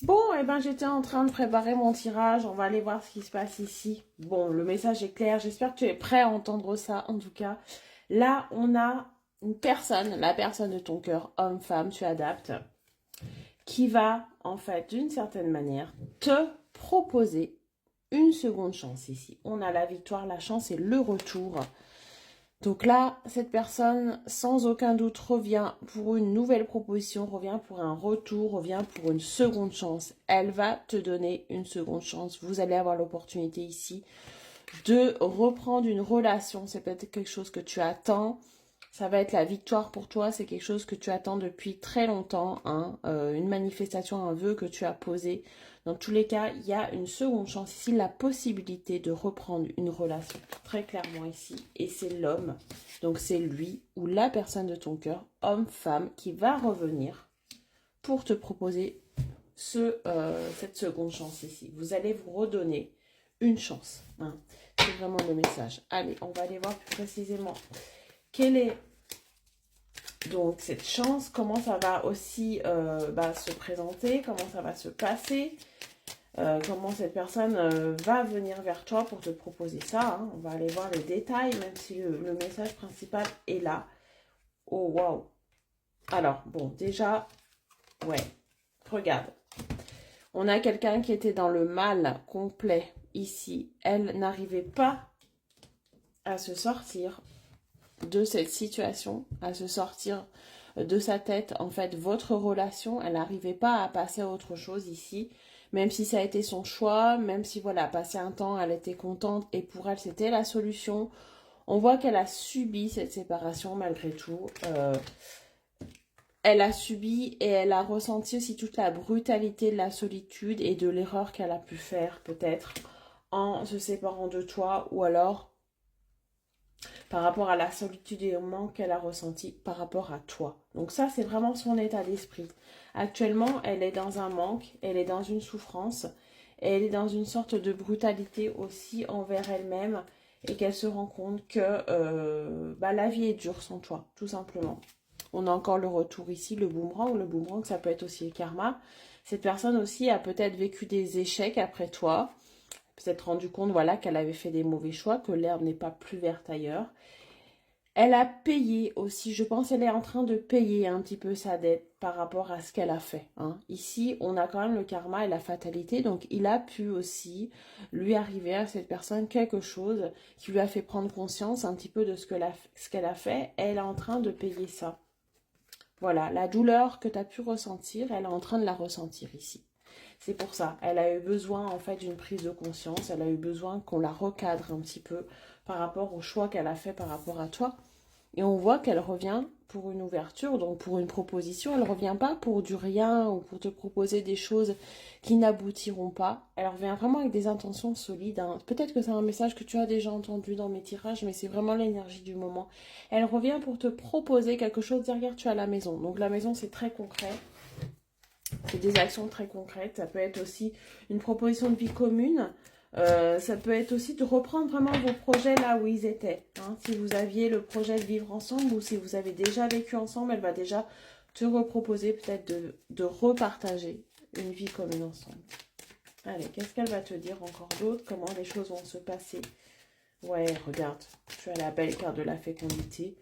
Bon, eh ben, j'étais en train de préparer mon tirage. On va aller voir ce qui se passe ici. Bon, le message est clair. J'espère que tu es prêt à entendre ça, en tout cas. Là, on a une personne, la personne de ton cœur, homme, femme, tu adaptes, qui va, en fait, d'une certaine manière, te proposer une seconde chance ici. On a la victoire, la chance et le retour. Donc là, cette personne, sans aucun doute, revient pour une nouvelle proposition, revient pour un retour, revient pour une seconde chance. Elle va te donner une seconde chance. Vous allez avoir l'opportunité ici de reprendre une relation. C'est peut-être quelque chose que tu attends. Ça va être la victoire pour toi. C'est quelque chose que tu attends depuis très longtemps. Hein. Une manifestation, un vœu que tu as posé. Dans tous les cas, il y a une seconde chance ici, la possibilité de reprendre une relation. Très clairement ici. Et c'est l'homme. Donc c'est lui ou la personne de ton cœur, homme, femme, qui va revenir pour te proposer cette seconde chance ici. Vous allez vous redonner une chance. Hein. C'est vraiment le message. Allez, on va aller voir plus précisément quelle est donc cette chance, comment ça va aussi se présenter, comment ça va se passer, comment cette personne va venir vers toi pour te proposer ça. Hein. On va aller voir les détails, même si le message principal est là. Oh, waouh. Alors, bon, déjà, ouais, regarde. On a quelqu'un qui était dans le mal complet ici. Elle n'arrivait pas à se sortir de cette situation, à se sortir de sa tête. En fait, votre relation, elle n'arrivait pas à passer à autre chose ici. Même si ça a été son choix, même si voilà, passé un temps, elle était contente et pour elle, c'était la solution. On voit qu'elle a subi cette séparation malgré tout. Elle a subi et elle a ressenti aussi toute la brutalité de la solitude et de l'erreur qu'elle a pu faire peut-être en se séparant de toi ou alors par rapport à la solitude et au manque qu'elle a ressenti par rapport à toi. Donc ça, c'est vraiment son état d'esprit. Actuellement, elle est dans un manque, elle est dans une souffrance, et elle est dans une sorte de brutalité aussi envers elle-même et qu'elle se rend compte que la vie est dure sans toi, tout simplement. On a encore le retour ici, le boomerang. Le boomerang, ça peut être aussi le karma. Cette personne aussi a peut-être vécu des échecs après toi. S'être rendu compte voilà, qu'elle avait fait des mauvais choix, que l'herbe n'est pas plus verte ailleurs. Elle a payé aussi, je pense qu'elle est en train de payer un petit peu sa dette par rapport à ce qu'elle a fait. Hein. Ici, on a quand même le karma et la fatalité, donc il a pu aussi lui arriver à cette personne quelque chose qui lui a fait prendre conscience un petit peu de ce qu'elle a fait. Elle est en train de payer ça. Voilà, la douleur que tu as pu ressentir, elle est en train de la ressentir ici. C'est pour ça, elle a eu besoin en fait d'une prise de conscience, elle a eu besoin qu'on la recadre un petit peu par rapport au choix qu'elle a fait par rapport à toi. Et on voit qu'elle revient pour une ouverture, donc pour une proposition. Elle ne revient pas pour du rien ou pour te proposer des choses qui n'aboutiront pas. Elle revient vraiment avec des intentions solides. Hein. Peut-être que c'est un message que tu as déjà entendu dans mes tirages, mais c'est vraiment l'énergie du moment. Elle revient pour te proposer quelque chose derrière tu as la maison. Donc la maison, c'est très concret. C'est des actions très concrètes. Ça peut être aussi une proposition de vie commune. Ça peut être aussi de reprendre vraiment vos projets là où ils étaient. Hein. Si vous aviez le projet de vivre ensemble ou si vous avez déjà vécu ensemble, elle va déjà te reproposer peut-être de repartager une vie commune ensemble. Allez, qu'est-ce qu'elle va te dire encore d'autre? Comment les choses vont se passer? Ouais, regarde, tu as la belle carte de la fécondité.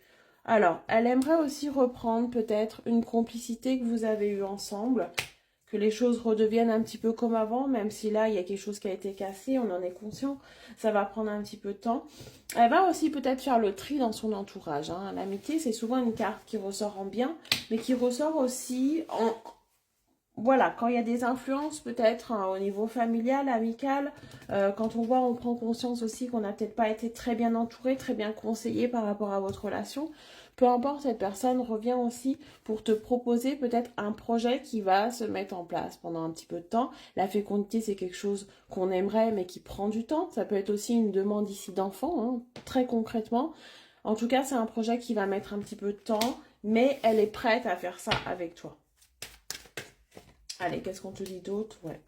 Alors, elle aimerait aussi reprendre peut-être une complicité que vous avez eue ensemble, que les choses redeviennent un petit peu comme avant, même si là, il y a quelque chose qui a été cassé, on en est conscient, ça va prendre un petit peu de temps. Elle va aussi peut-être faire le tri dans son entourage. Hein. L'amitié, c'est souvent une carte qui ressort en bien, mais qui ressort aussi en... Voilà, quand il y a des influences peut-être hein, au niveau familial, amical, quand on voit, on prend conscience aussi qu'on n'a peut-être pas été très bien entouré, très bien conseillé par rapport à votre relation. Peu importe, cette personne revient aussi pour te proposer peut-être un projet qui va se mettre en place pendant un petit peu de temps. La fécondité, c'est quelque chose qu'on aimerait mais qui prend du temps. Ça peut être aussi une demande ici d'enfant, hein, très concrètement. En tout cas, c'est un projet qui va mettre un petit peu de temps, mais elle est prête à faire ça avec toi. Allez, qu'est-ce qu'on te dit d'autre? Ouais.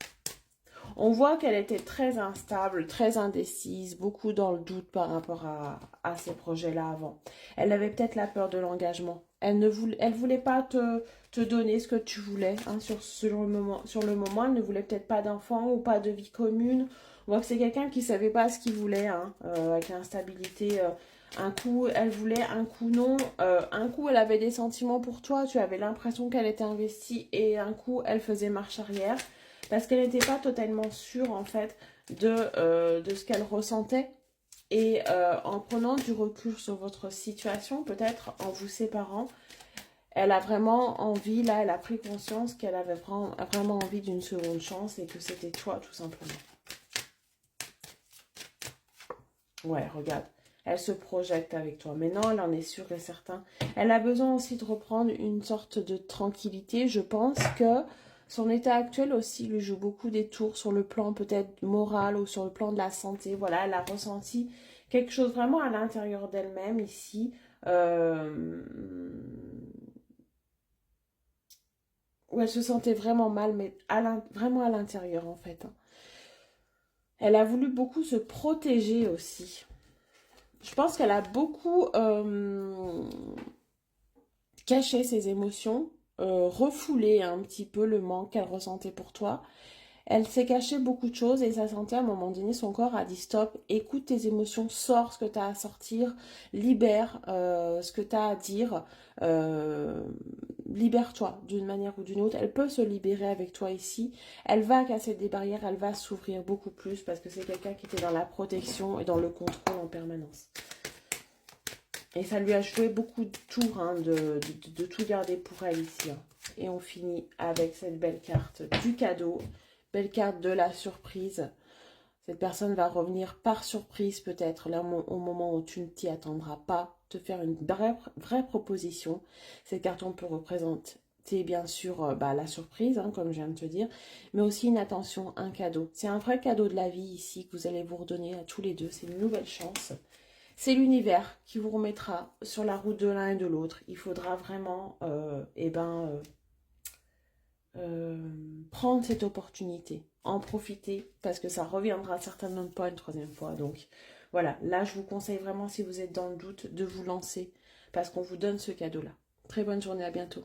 On voit qu'elle était très instable, très indécise, beaucoup dans le doute par rapport à ces projets-là avant. Elle avait peut-être la peur de l'engagement. Elle voulait pas te donner ce que tu voulais hein, sur le moment. Elle ne voulait peut-être pas d'enfant ou pas de vie commune. On voit que c'est quelqu'un qui savait pas ce qu'il voulait, hein, avec l'instabilité. Un coup, elle voulait, un coup non. Un coup, elle avait des sentiments pour toi. Tu avais l'impression qu'elle était investie et un coup, elle faisait marche arrière parce qu'elle n'était pas totalement sûre en fait de ce qu'elle ressentait. Et en prenant du recul sur votre situation, peut-être en vous séparant, elle a vraiment envie, là, elle a pris conscience qu'elle avait vraiment envie d'une seconde chance et que c'était toi, tout simplement. Ouais, regarde, elle se projette avec toi. Maintenant, elle en est sûre et certain. Elle a besoin aussi de reprendre une sorte de tranquillité. Je pense que son état actuel aussi lui joue beaucoup des tours sur le plan peut-être moral ou sur le plan de la santé. Voilà, elle a ressenti quelque chose vraiment à l'intérieur d'elle-même ici. Euh, où elle se sentait vraiment mal, mais vraiment à l'intérieur en fait, hein. Elle a voulu beaucoup se protéger aussi. Je pense qu'elle a beaucoup caché ses émotions, refoulé un petit peu le manque qu'elle ressentait pour toi. Elle s'est cachée beaucoup de choses et sa santé, à un moment donné, son corps a dit stop, écoute tes émotions, sors ce que tu as à sortir, libère ce que tu as à dire, euh, libère-toi d'une manière ou d'une autre. Elle peut se libérer avec toi ici. Elle va casser des barrières, elle va s'ouvrir beaucoup plus parce que c'est quelqu'un qui était dans la protection et dans le contrôle en permanence. Et ça lui a joué beaucoup de tours hein, de tout garder pour elle ici, hein. Et on finit avec cette belle carte du cadeau. Belle carte de la surprise. Cette personne va revenir par surprise peut-être, là au moment où tu ne t'y attendras pas, te faire une vraie proposition. Cette carte, on peut représenter bien sûr la surprise, hein, comme je viens de te dire, mais aussi une attention, un cadeau. C'est un vrai cadeau de la vie ici que vous allez vous redonner à tous les deux. C'est une nouvelle chance. C'est l'univers qui vous remettra sur la route de l'un et de l'autre. Il faudra vraiment prendre cette opportunité, en profiter, parce que ça reviendra certainement pas une troisième fois. Donc voilà, là je vous conseille vraiment, si vous êtes dans le doute, de vous lancer, parce qu'on vous donne ce cadeau-là. Très bonne journée, à bientôt.